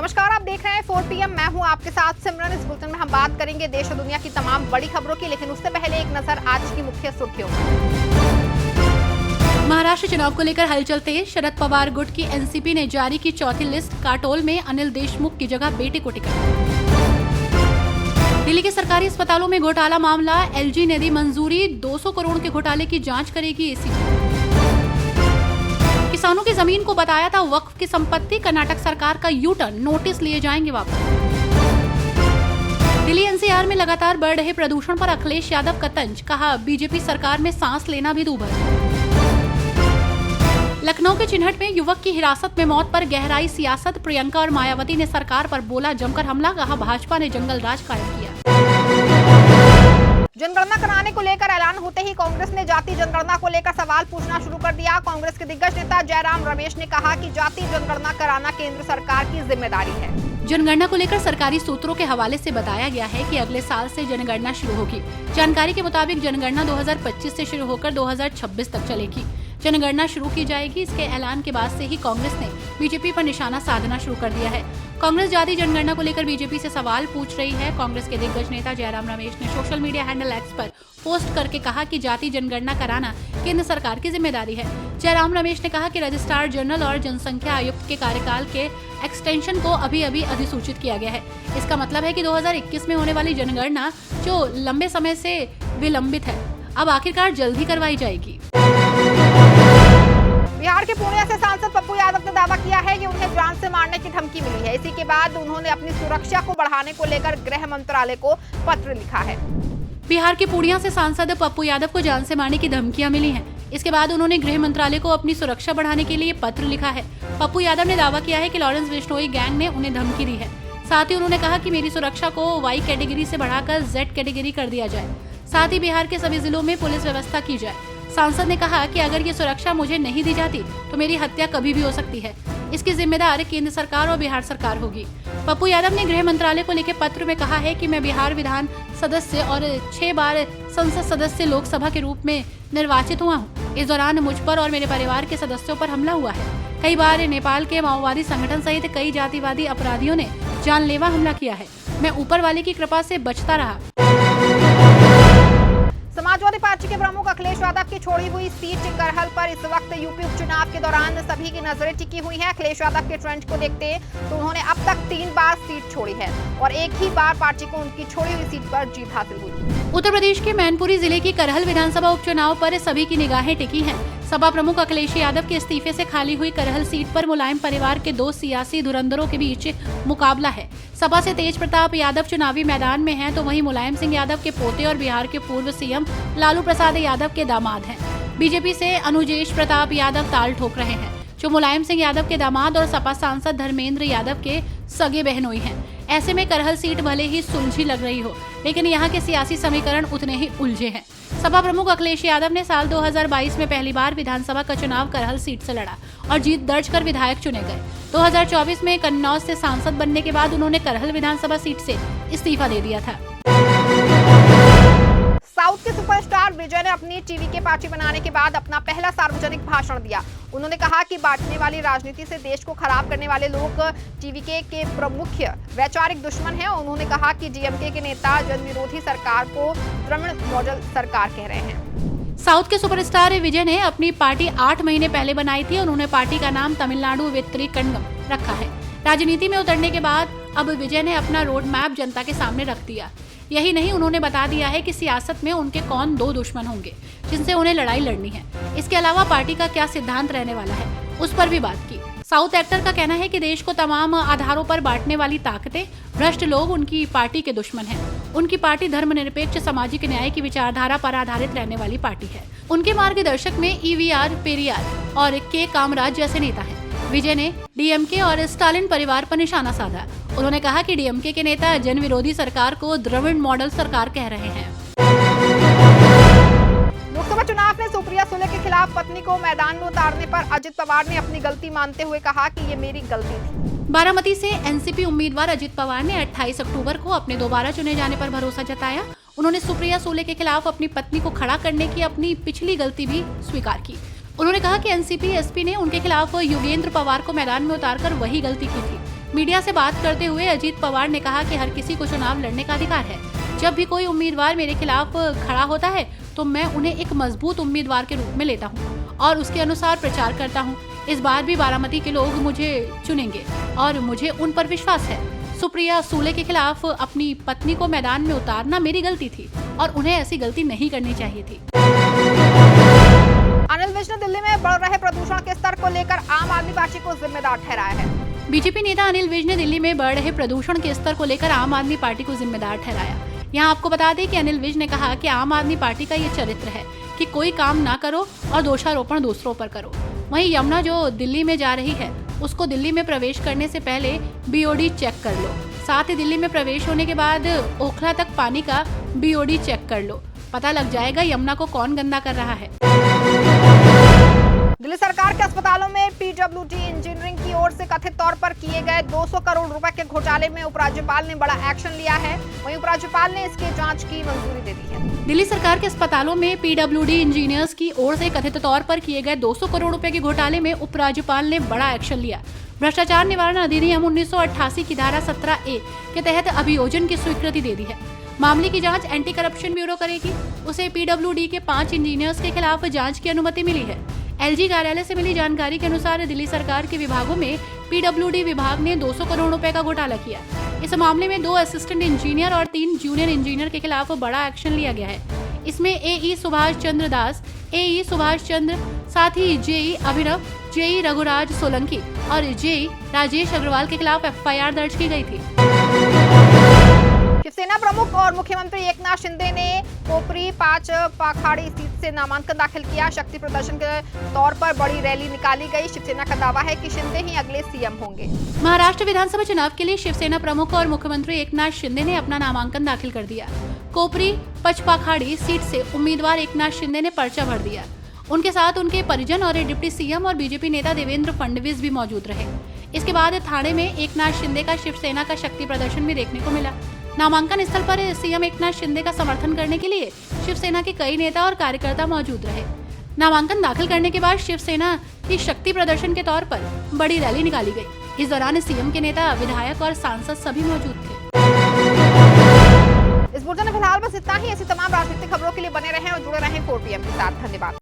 नमस्कार, आप देख रहे हैं 4 PM। मैं हूं आपके साथ सिमरन। इस बुलेटिन में हम बात करेंगे देश और दुनिया की तमाम बड़ी खबरों की, लेकिन उससे पहले एक नजर आज की मुख्य सुर्खियों पर। महाराष्ट्र चुनाव को लेकर हलचल तेज। शरद पवार गुट की एनसीपी ने जारी की चौथी लिस्ट। काटोल में अनिल देशमुख की जगह बेटे को टिकट। दिल्ली के सरकारी अस्पतालों में घोटाला मामला। एलजी ने दी मंजूरी। 200 करोड़ के घोटाले की जांच करेगी एसीबी। किसानों की जमीन को बताया था वक्फ की संपत्ति। कर्नाटक सरकार का यू टर्न, नोटिस लिए जाएंगे वापस। दिल्ली एनसीआर में लगातार बढ़ रहे प्रदूषण पर अखिलेश यादव का तंज। कहा बीजेपी सरकार में सांस लेना भी दूभर। लखनऊ के चिन्हट में युवक की हिरासत में मौत पर गहराई सियासत। प्रियंका और मायावती ने सरकार पर बोला जमकर हमला। कहा भाजपा ने जंगल राज कायम किया। जनगणना कराने को लेकर ऐलान होते ही कांग्रेस ने जाति जनगणना को लेकर सवाल पूछना शुरू कर दिया। कांग्रेस के दिग्गज नेता जयराम रमेश ने कहा कि जाति जनगणना कराना केंद्र सरकार की जिम्मेदारी है। जनगणना को लेकर सरकारी सूत्रों के हवाले से बताया गया है कि अगले साल से जनगणना शुरू होगी। जानकारी के मुताबिक जनगणना 2025 से शुरू होकर 2026 तक चलेगी। जनगणना शुरू की जाएगी। इसके ऐलान के बाद से ही कांग्रेस ने बीजेपी पर निशाना साधना शुरू कर दिया है। कांग्रेस जाति जनगणना को लेकर बीजेपी से सवाल पूछ रही है। कांग्रेस के दिग्गज नेता जयराम रमेश ने सोशल मीडिया हैंडल एक्स पर पोस्ट करके कहा कि जाति जनगणना कराना केंद्र सरकार की जिम्मेदारी है। जयराम रमेश ने कहा कि रजिस्ट्रार जनरल और जनसंख्या आयुक्त के कार्यकाल के एक्सटेंशन को अभी अधिसूचित किया गया है। इसका मतलब है कि 2021 में होने वाली जनगणना जो लंबे समय से विलंबित है, अब आखिरकार जल्द ही करवाई जाएगी। बिहार के पूर्णिया से सांसद पप्पू यादव ने दावा किया है कि उन्हें जान से मारने की धमकी मिली है। इसी के बाद उन्होंने अपनी सुरक्षा को बढ़ाने को लेकर गृह मंत्रालय को पत्र लिखा है। बिहार के पूर्णिया से सांसद पप्पू यादव को जान से मारने की धमकियां मिली हैं। इसके बाद उन्होंने गृह मंत्रालय को अपनी सुरक्षा बढ़ाने के लिए पत्र लिखा है। पप्पू यादव ने दावा किया है कि लॉरेंस बिश्नोई गैंग ने उन्हें धमकी दी है। साथ ही उन्होंने कहा कि मेरी सुरक्षा को वाई कैटेगरी से बढ़ाकर जेड कैटेगरी कर दिया जाए। साथ ही बिहार के सभी जिलों में पुलिस व्यवस्था की जाए। सांसद ने कहा कि अगर ये सुरक्षा मुझे नहीं दी जाती तो मेरी हत्या कभी भी हो सकती है। इसकी जिम्मेदार केंद्र सरकार और बिहार सरकार होगी। पप्पू यादव ने गृह मंत्रालय को लिखे पत्र में कहा है कि मैं बिहार विधान सदस्य और 6 बार संसद सदस्य लोकसभा के रूप में निर्वाचित हुआ हूँ। इस दौरान मुझ पर और मेरे परिवार के सदस्यों पर हमला हुआ है। कई बार नेपाल के माओवादी संगठन सहित कई जातिवादी अपराधियों ने जानलेवा हमला किया है। मैं ऊपर वाले की कृपा से बचता रहा। समाजवादी पार्टी के प्रमुख अखिलेश यादव की छोड़ी हुई सीट करहल पर इस वक्त यूपी उपचुनाव के दौरान सभी की नजरें टिकी हुई हैं। अखिलेश यादव के ट्रेंड को देखते तो उन्होंने अब तक 3 बार सीट छोड़ी है और एक ही बार पार्टी को उनकी छोड़ी हुई सीट पर जीत हासिल हुई। उत्तर प्रदेश के मैनपुरी जिले की करहल विधानसभा उपचुनाव पर सभी की निगाहें टिकी हैं। सपा प्रमुख अखिलेश यादव के इस्तीफे से खाली हुई करहल सीट पर मुलायम परिवार के 2 सियासी धुरंधरों के बीच मुकाबला है। सपा से तेज प्रताप यादव चुनावी मैदान में हैं, तो वहीं मुलायम सिंह यादव के पोते और बिहार के पूर्व सीएम लालू प्रसाद यादव के दामाद हैं। बीजेपी से अनुजेश प्रताप यादव ताल ठोक रहे हैं, जो मुलायम सिंह यादव के दामाद और सपा सांसद धर्मेंद्र यादव के सगे बहनोई हैं। ऐसे में करहल सीट भले ही सुलझी लग रही हो, लेकिन यहाँ के सियासी समीकरण उतने ही उलझे हैं। सपा प्रमुख अखिलेश यादव ने साल 2022 में पहली बार विधानसभा का चुनाव करहल सीट से लड़ा और जीत दर्ज कर विधायक चुने गए। 2024 में कन्नौज से सांसद बनने के बाद उन्होंने करहल विधानसभा सीट से इस्तीफा दे दिया था। साउथ के सुपरस्टार विजय ने अपनी टीवी के पार्टी बनाने के बाद अपना पहला सार्वजनिक भाषण दिया। उन्होंने कहा कि बांटने वाली राजनीति से देश को खराब करने वाले लोग टीवीके के प्रमुख वैचारिक दुश्मन हैं। उन्होंने कहा कि डीएमके के नेता जन विरोधी सरकार को द्रविड़ मॉडल सरकार कह रहे हैं। साउथ के सुपरस्टार विजय ने अपनी पार्टी 8 महीने पहले बनाई थी। उन्होंने पार्टी का नाम तमिलनाडु वेत्री कड़गम रखा है। राजनीति में उतरने के बाद अब विजय ने अपना रोड मैप जनता के सामने रख दिया। यही नहीं, उन्होंने बता दिया है कि सियासत में उनके कौन 2 दुश्मन होंगे जिनसे उन्हें लड़ाई लड़नी है। इसके अलावा पार्टी का क्या सिद्धांत रहने वाला है, उस पर भी बात की। साउथ एक्टर का कहना है कि देश को तमाम आधारों पर बांटने वाली ताकतें, भ्रष्ट लोग उनकी पार्टी के दुश्मन हैं। उनकी पार्टी धर्मनिरपेक्ष सामाजिक न्याय की विचारधारा पर आधारित रहने वाली पार्टी है। उनके मार्गदर्शक में ईवीआर पेरियार और के कामराज जैसे नेता हैं। विजय ने डीएमके और स्टालिन परिवार पर निशाना साधा। उन्होंने कहा कि डीएमके के नेता जन विरोधी सरकार को द्रविड़ मॉडल सरकार कह रहे हैं। लोकसभा चुनाव में सुप्रिया सुले के खिलाफ पत्नी को मैदान में उतारने पर अजित पवार ने अपनी गलती मानते हुए कहा कि ये मेरी गलती थी। बारामती से एनसीपी उम्मीदवार अजित पवार ने 28 अक्टूबर को अपने दोबारा चुने जाने पर भरोसा जताया। उन्होंने सुप्रिया सुले के खिलाफ अपनी पत्नी को खड़ा करने की अपनी पिछली गलती भी स्वीकार की। उन्होंने कहा कि एनसीपी एसपी ने उनके खिलाफ योगेंद्र पवार को मैदान में उतारकर वही गलती की थी। मीडिया से बात करते हुए अजीत पवार ने कहा कि हर किसी को चुनाव लड़ने का अधिकार है। जब भी कोई उम्मीदवार मेरे खिलाफ खड़ा होता है तो मैं उन्हें एक मजबूत उम्मीदवार के रूप में लेता हूं और उसके अनुसार प्रचार करता हूं। इस बार भी बारामती के लोग मुझे चुनेंगे और मुझे उन पर विश्वास है। सुप्रिया सूले के खिलाफ अपनी पत्नी को मैदान में उतारना मेरी गलती थी और उन्हें ऐसी गलती नहीं करनी चाहिए थी। अनिल विज ने दिल्ली में बढ़ रहे प्रदूषण के स्तर को लेकर आम आदमी पार्टी को जिम्मेदार ठहराया है। बीजेपी नेता अनिल विज ने दिल्ली में बढ़ रहे प्रदूषण के स्तर को लेकर आम आदमी पार्टी को जिम्मेदार ठहराया। यहाँ आपको बता दें कि अनिल विज ने कहा कि आम आदमी पार्टी का ये चरित्र है कि कोई काम ना करो और दोषारोपण दूसरों पर करो। वहीं यमुना जो दिल्ली में जा रही है उसको दिल्ली में प्रवेश करने से पहले बीओडी चेक कर लो। साथ ही दिल्ली में प्रवेश होने के बाद ओखला तक पानी का बीओडी चेक कर लो। पता लग जाएगा यमुना को कौन गंदा कर रहा है। दिल्ली सरकार के अस्पतालों में पीडब्ल्यूडी इंजीनियरिंग की ओर से कथित तौर पर किए गए 200 करोड़ रुपए के घोटाले में उपराज्यपाल ने बड़ा एक्शन लिया है। वहीं उपराज्यपाल ने इसके जांच की मंजूरी दे दी है। दिल्ली सरकार के अस्पतालों में पीडब्ल्यूडी इंजीनियर्स की ओर से कथित तौर पर किए गए 200 करोड़ रुपए के घोटाले में उपराज्यपाल ने बड़ा एक्शन लिया। भ्रष्टाचार निवारण अधिनियम 1988 की धारा 17A के तहत अभियोजन की स्वीकृति दे दी है। मामले की जांच एंटी करप्शन ब्यूरो करेगी। उसे पीडब्ल्यूडी के 5 इंजीनियर्स के खिलाफ जांच की अनुमति मिली है। एलजी कार्यालय से मिली जानकारी के अनुसार दिल्ली सरकार के विभागों में पीडब्ल्यूडी विभाग ने 200 करोड़ रुपए का घोटाला किया। इस मामले में 2 असिस्टेंट इंजीनियर और 3 जूनियर इंजीनियर के खिलाफ बड़ा एक्शन लिया गया है। इसमें एई सुभाष चंद्र दास, एई सुभाष चंद्र, साथ ही जेई अभिनव, जेई रघुराज सोलंकी और जेई राजेश अग्रवाल के खिलाफ एफआईआर दर्ज की गई थी। शिवसेना प्रमुख और मुख्यमंत्री एकनाथ शिंदे ने कोपरी 5 पाखाड़ी सीट से नामांकन दाखिल किया। शक्ति प्रदर्शन के तौर पर बड़ी रैली निकाली गई। शिवसेना का दावा है कि शिंदे ही अगले सीएम होंगे। महाराष्ट्र विधानसभा चुनाव के लिए शिवसेना प्रमुख और मुख्यमंत्री एकनाथ शिंदे ने अपना नामांकन दाखिल कर दिया। कोपरी पचपाखाड़ी सीट से उम्मीदवार एकनाथ शिंदे ने पर्चा भर दिया। उनके साथ उनके परिजन और डिप्टी सीएम और बीजेपी नेता देवेंद्र फडणवीस भी मौजूद रहे। इसके बाद थाने में एकनाथ शिंदे का शिवसेना का शक्ति प्रदर्शन भी देखने को मिला। नामांकन स्थल पर सीएम एकनाथ शिंदे का समर्थन करने के लिए शिवसेना के कई नेता और कार्यकर्ता मौजूद रहे। नामांकन दाखिल करने के बाद शिवसेना की शक्ति प्रदर्शन के तौर पर बड़ी रैली निकाली गई। इस दौरान सीएम के नेता, विधायक और सांसद सभी मौजूद थे। इस बुलेटिन में फिलहाल बस इतना ही। ऐसी तमाम राजनीतिक खबरों के लिए बने रहें और जुड़े रहें 4PM के साथ। धन्यवाद।